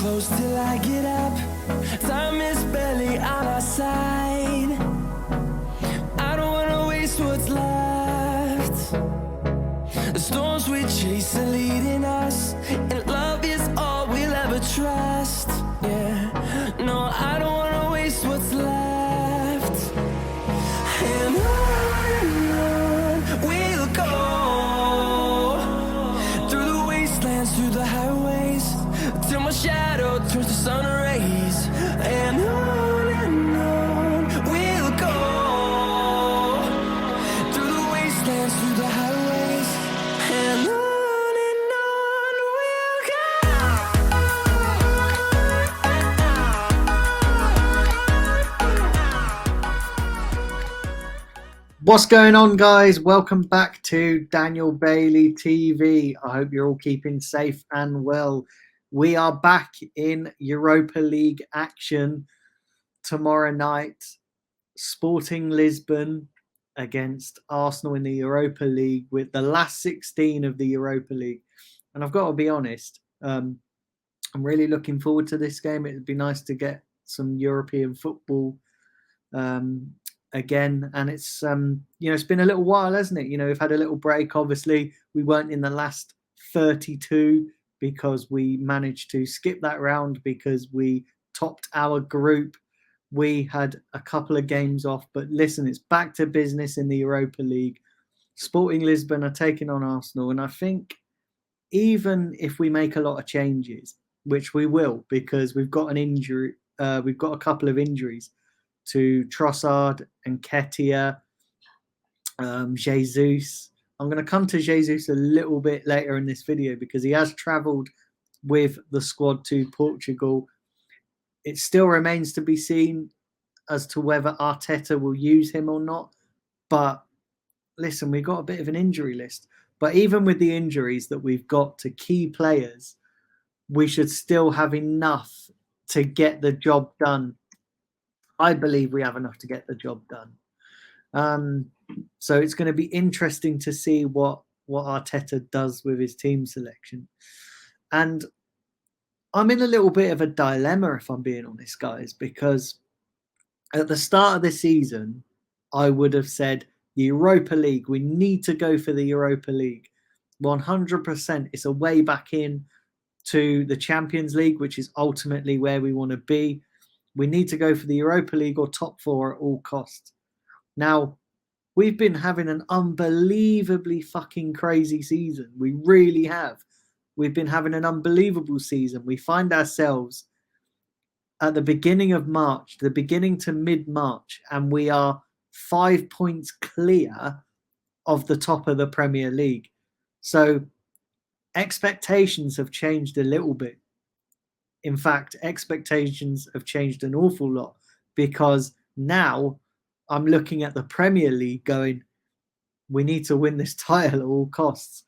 close till I get up. Time is barely on our side. I don't wanna waste what's left. The storms we chase are leading us, and love is all we'll ever trust. Yeah, no, I don't wanna waste what's left. And on we'll go, through the wastelands, through the highways, till my shadow turns to sun rays. And on we'll go, through the wastelands, through the highways, and on we'll go. What's going on, guys? Welcome back to Daniel Bailey TV. I hope you're all keeping safe and well. We are back in Europa League action tomorrow night. Sporting Lisbon against Arsenal in the Europa League with the last 16 of the Europa League. And I've got to be honest, I'm really looking forward to this game. It'd be nice to get some European football again. And it's, it's been a little while, hasn't it? We've had a little break. Obviously, we weren't in the last 32 because we managed to skip that round because we topped our group. We had a couple of games off, but listen, it's back to business in the Europa League. Sporting Lisbon are taking on Arsenal, and I think even if we make a lot of changes, which we will, because we've got an injury, we've got a couple of injuries to Trossard and Ketia, Jesus. I'm going to come to Jesus a little bit later in this video because he has travelled with the squad to Portugal. It still remains to be seen as to whether Arteta will use him or not. But listen, we've got a bit of an injury list. But even with the injuries that we've got to key players, we should still have enough to get the job done. I believe we have enough to get the job done. So it's going to be interesting to see what Arteta does with his team selection. And I'm in a little bit of a dilemma, if I'm being honest, guys, because at the start of the season, I would have said the Europa League, we need to go for the Europa League. 100%. It's a way back in to the Champions League, which is ultimately where we want to be. We need to go for the Europa League or top four at all costs. Now, we've been having an unbelievably fucking crazy season. We really have. We've been having an unbelievable season. We find ourselves at the beginning of March, the beginning to mid-March, and we are 5 points clear of the top of the Premier League. So expectations have changed a little bit. In fact, expectations have changed an awful lot because now I'm looking at the Premier League going, we need to win this title at all costs.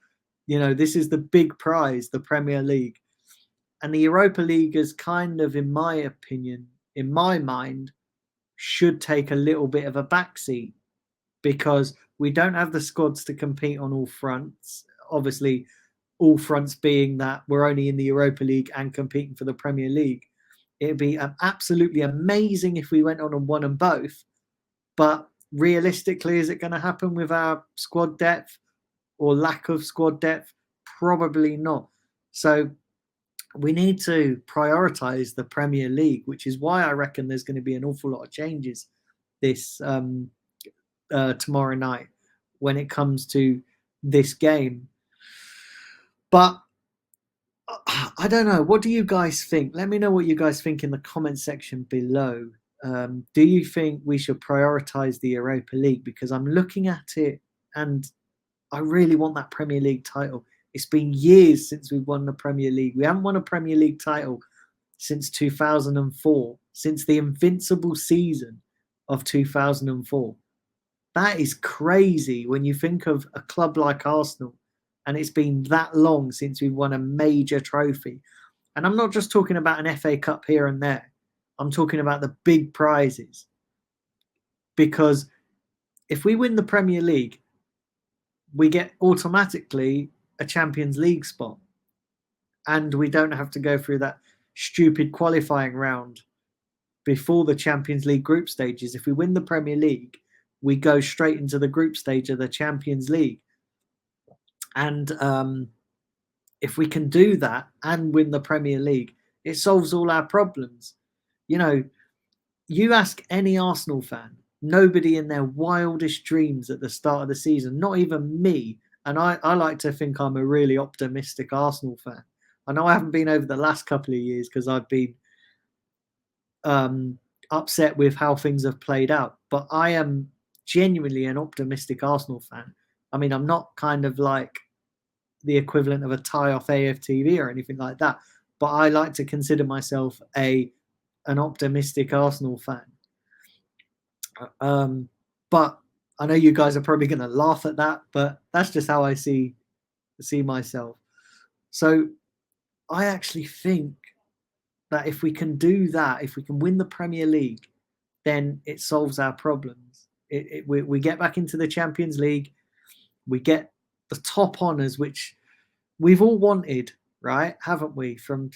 This is the big prize, the Premier League. And the Europa League is kind of, in my opinion, in my mind, should take a little bit of a backseat because we don't have the squads to compete on all fronts. Obviously, all fronts being that we're only in the Europa League and competing for the Premier League. It'd be absolutely amazing if we went on and won them both. But realistically, is it going to happen with our squad depth or lack of squad depth? Probably not. So we need to prioritise the Premier League, which is why I reckon there's going to be an awful lot of changes this tomorrow night when it comes to this game. But I don't know. What do you guys think? Let me know what you guys think in the comment section below. Do you think we should prioritise the Europa League? Because I'm looking at it and I really want that Premier League title. It's been years since we've won the Premier League. We haven't won a Premier League title since 2004, since the invincible season of 2004. That is crazy when you think of a club like Arsenal. And it's been that long since we've won a major trophy. And I'm not just talking about an FA Cup here and there. I'm talking about the big prizes. Because if we win the Premier League, we get automatically a Champions League spot. And we don't have to go through that stupid qualifying round before the Champions League group stages. If we win the Premier League, we go straight into the group stage of the Champions League. And if we can do that and win the Premier League, it solves all our problems. You know, you ask any Arsenal fan, nobody in their wildest dreams at the start of the season, not even me, and I like to think I'm a really optimistic Arsenal fan. I know I haven't been over the last couple of years because I've been upset with how things have played out, but I am genuinely an optimistic Arsenal fan. I mean, I'm not kind of like the equivalent of a tie off AFTV or anything like that, but I like to consider myself an optimistic Arsenal fan. But I know you guys are probably going to laugh at that, but that's just how I see myself. So I actually think that if we can do that, if we can win the Premier League, then it solves our problems. We get back into the Champions League, we get the top honours, which we've all wanted, right? Haven't we? From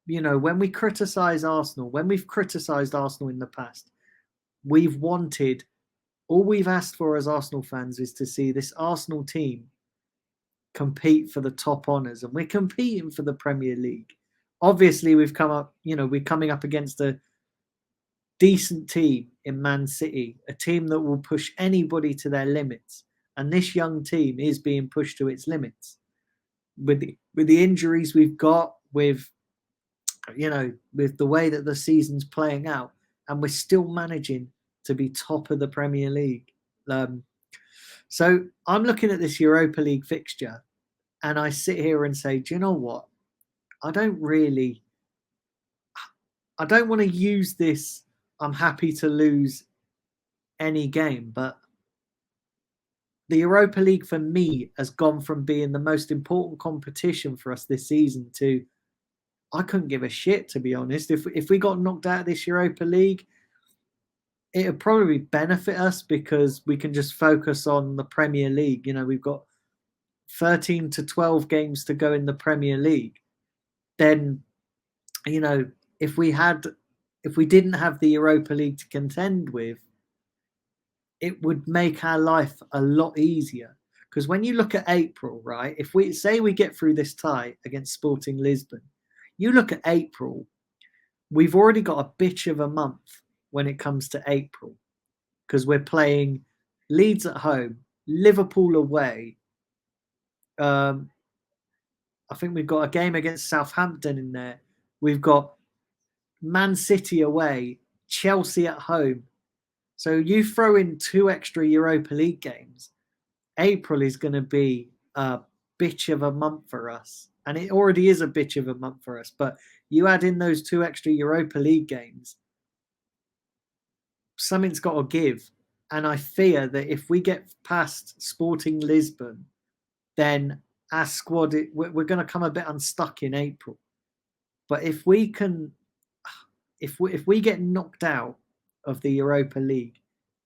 you know, when we criticise Arsenal, when we've criticised Arsenal in the past, we've wanted, all we've asked for as Arsenal fans is to see this Arsenal team compete for the top honours, and we're competing for the Premier League. Obviously, we're coming up against a decent team in Man City, a team that will push anybody to their limits, and this young team is being pushed to its limits with the injuries we've got, with the way that the season's playing out, and we're still managing to be top of the Premier League. So I'm looking at this Europa League fixture, and I sit here and say, do you know what? I don't want to use this I'm happy to lose any game, but the Europa League for me has gone from being the most important competition for us this season to, I couldn't give a shit, to be honest. If we got knocked out of this Europa League, it would probably benefit us because we can just focus on the Premier League. You know, we've got 13 to 12 games to go in the Premier League. Then, you know, if we didn't have the Europa League to contend with, it would make our life a lot easier. Because when you look at April, right, if we say we get through this tie against Sporting Lisbon, you look at April, we've already got a bitch of a month when it comes to April, because we're playing Leeds at home, Liverpool away. I think we've got a game against Southampton in there. We've got Man City away, Chelsea at home. So you throw in 2 extra Europa League games, April is going to be a bitch of a month for us. And it already is a bitch of a month for us. But you add in those 2 extra Europa League games, something's got to give. And I fear that if we get past Sporting Lisbon, then our squad, we're going to come a bit unstuck in April. But if we can, if we get knocked out of the Europa League,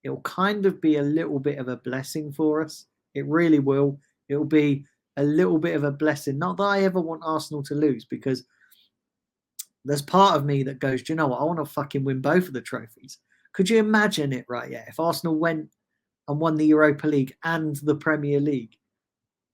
it'll kind of be a little bit of a blessing for us. It really will. It'll be a little bit of a blessing. Not that I ever want Arsenal to lose, because there's part of me that goes, do you know what? I want to fucking win both of the trophies. Could you imagine it, right? Yeah, if Arsenal went and won the Europa League and the Premier League,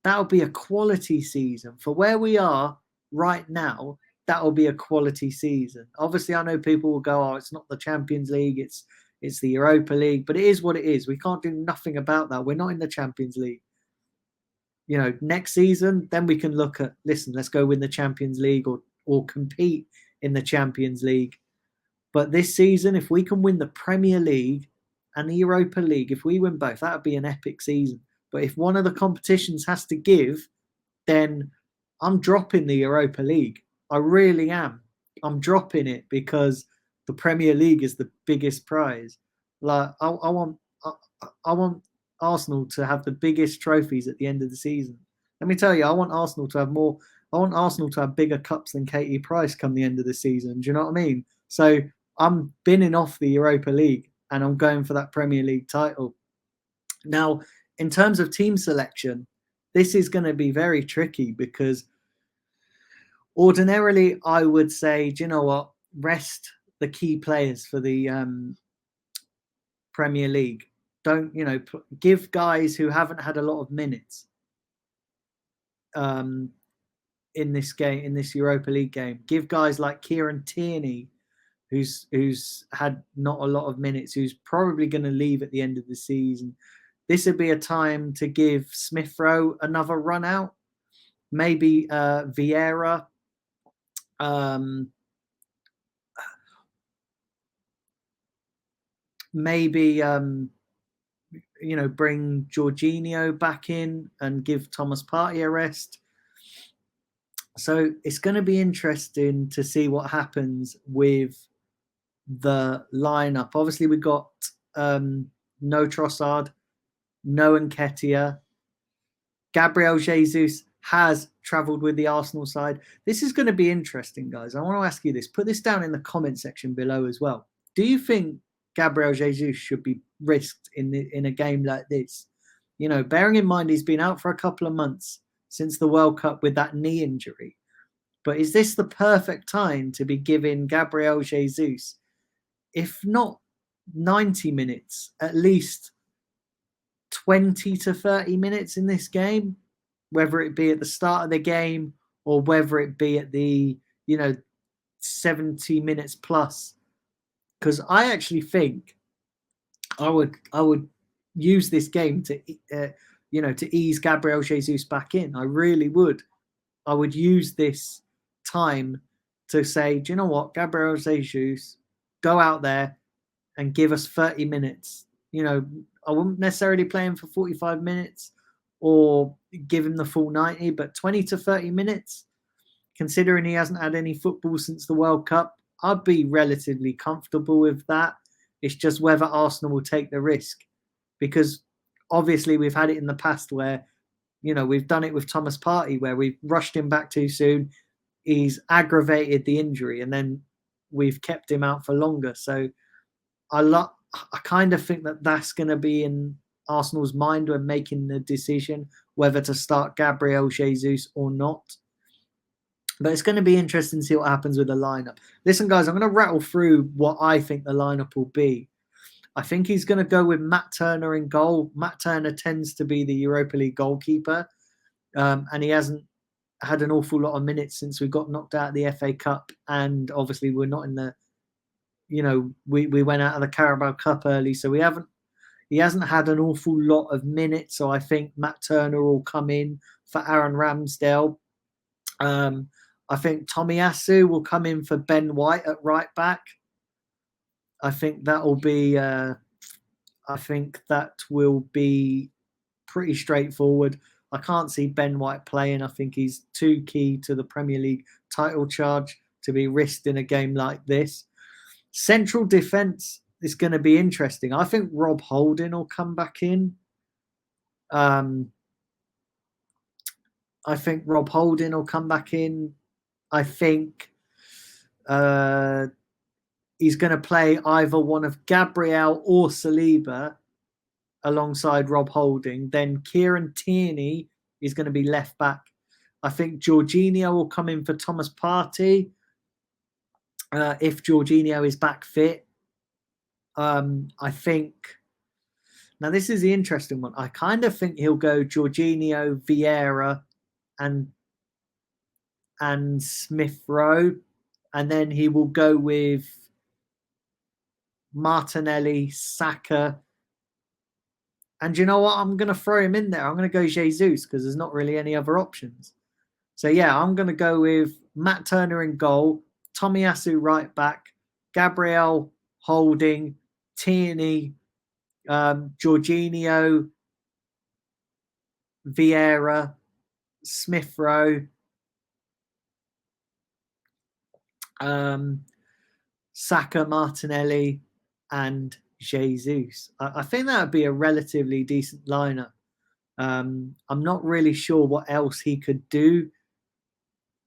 that would be a quality season. For where we are right now, that will be a quality season. Obviously, I know people will go, oh, it's not the Champions League, it's the Europa League, but it is what it is. We can't do nothing about that. We're not in the Champions League. You know, next season, then we can look at, listen, let's go win the Champions League or compete in the Champions League. But this season, if we can win the Premier League and the Europa League, if we win both, that would be an epic season. But if one of the competitions has to give, then I'm dropping the Europa League. I really am. I'm dropping it because the Premier League is the biggest prize. Like I want Arsenal to have the biggest trophies at the end of the season. Let me tell you, I want Arsenal to have more. I want Arsenal to have bigger cups than Katie Price come the end of the season. Do you know what I mean? So I'm binning off the Europa League and I'm going for that Premier League title. Now, in terms of team selection, this is going to be very tricky because Ordinarily, I would say, do you know what? Rest the key players for the Premier League. Don't, give guys who haven't had a lot of minutes in this game, in this Europa League game. Give guys like Kieran Tierney, who's had not a lot of minutes, who's probably going to leave at the end of the season. This would be a time to give Smith Rowe another run out. Maybe Vieira. Maybe bring Jorginho back in and give Thomas Partey a rest. So it's going to be interesting to see what happens with the lineup. Obviously, we got no Trossard, no Nketiah. Gabriel Jesus has travelled with the Arsenal side. This is going to be interesting, guys. I want to ask you this. Put this down in the comment section below as well. Do you think Gabriel Jesus should be risked in a game like this? Bearing in mind he's been out for a couple of months since the World Cup with that knee injury. But is this the perfect time to be giving Gabriel Jesus, if not 90 minutes, at least 20 to 30 minutes in this game, whether it be at the start of the game or whether it be at the 70 minutes plus? Because I actually think I would use this game to to ease Gabriel Jesus back in. I really would. I would use this time to say, do you know what, Gabriel Jesus, go out there and give us 30 minutes. I wouldn't necessarily play him for 45 minutes or give him the full 90, but 20 to 30 minutes, considering he hasn't had any football since the World Cup, I'd be relatively comfortable with that. It's just whether Arsenal will take the risk, because obviously we've had it in the past where, we've done it with Thomas Partey where we've rushed him back too soon. He's aggravated the injury and then we've kept him out for longer. So I kind of think that that's going to be in Arsenal's mind when making the decision whether to start Gabriel Jesus or not. But it's going to be interesting to see what happens with the lineup. Listen, guys, I'm going to rattle through what I think the lineup will be. I think he's going to go with Matt Turner in goal. Matt Turner tends to be the Europa League goalkeeper, and he hasn't had an awful lot of minutes since we got knocked out of the FA Cup, and obviously we're not in the, we went out of the Carabao Cup early, so he hasn't had an awful lot of minutes. So I think Matt Turner will come in for Aaron Ramsdale. I think Tomiyasu will come in for Ben White at right back. I think that will be pretty straightforward. I can't see Ben White playing. I think he's too key to the Premier League title charge to be risked in a game like this. Central defence is going to be interesting. I think Rob Holding will come back in. I think Rob Holding will come back in. I think he's going to play either one of Gabriel or Saliba alongside Rob Holding. Then Kieran Tierney is going to be left back. I think Jorginho will come in for Thomas Partey if Jorginho is back fit. I think, now this is the interesting one. I kind of think he'll go Jorginho, Vieira, and Smith Rowe, and then he will go with Martinelli, Saka, and you know what? I'm going to throw him in there. I'm going to go Jesus because there's not really any other options. So yeah, I'm going to go with Matt Turner in goal, Tomiyasu right back, Gabriel Holding, Tierney, Jorginho, Vieira, Smith Rowe, Saka, Martinelli, and Jesus. I think that would be a relatively decent lineup. I'm not really sure what else he could do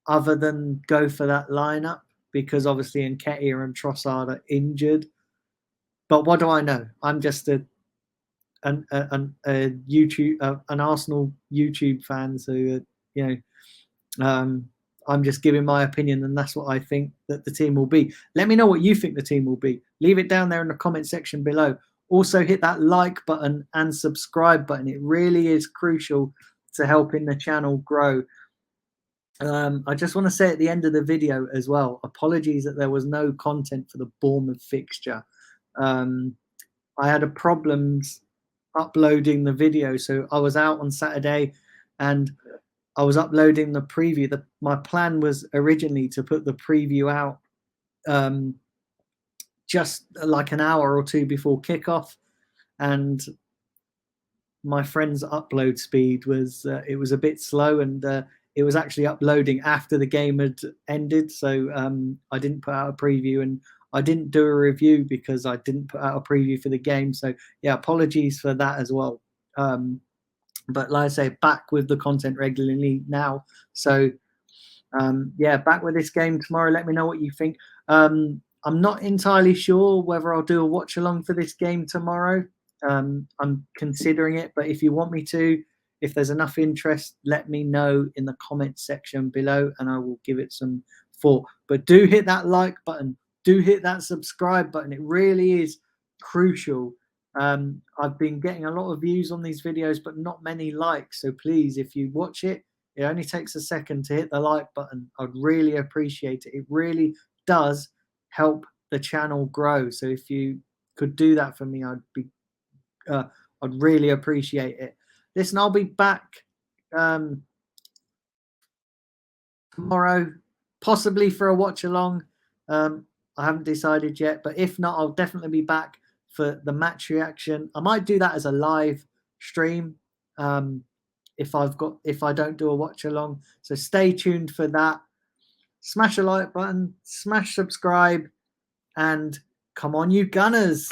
other than go for that lineup, because obviously Nketiah and Trossard are injured. But what do I know? I'm just an Arsenal YouTube fan, so I'm just giving my opinion, and that's what I think that the team will be. Let me know what you think the team will be. Leave it down there in the comment section below. Also, hit that like button and subscribe button. It really is crucial to helping the channel grow. I just want to say at the end of the video as well, apologies that there was no content for the Bournemouth fixture. I had a problems uploading the video, so I was out on Saturday and I was uploading the preview. My plan was originally to put the preview out just like an hour or two before kickoff, and my friend's upload speed was it was a bit slow, and it was actually uploading after the game had ended. So I didn't put out a preview, and I didn't do a review because I didn't put out a preview for the game. So yeah, apologies for that as well. But like I say, back with the content regularly now. So yeah, back with this game tomorrow. Let me know what you think. I'm not entirely sure whether I'll do a watch along for this game tomorrow. I'm considering it, but if you want me to, if there's enough interest, let me know in the comment section below and I will give it some thought. But do hit that like button, do hit that subscribe button. It really is crucial. I've been getting a lot of views on these videos, but not many likes. So please, if you watch it, it only takes a second to hit the like button. I'd really appreciate it. It really does help the channel grow. So if you could do that for me, I'd really appreciate it. Listen, I'll be back tomorrow, possibly for a watch along. I haven't decided yet, but if not, I'll definitely be back for the match reaction. I might do that as a live stream if I don't do a watch along. So stay tuned for that. Smash the like button, smash subscribe, and come on, you Gunners.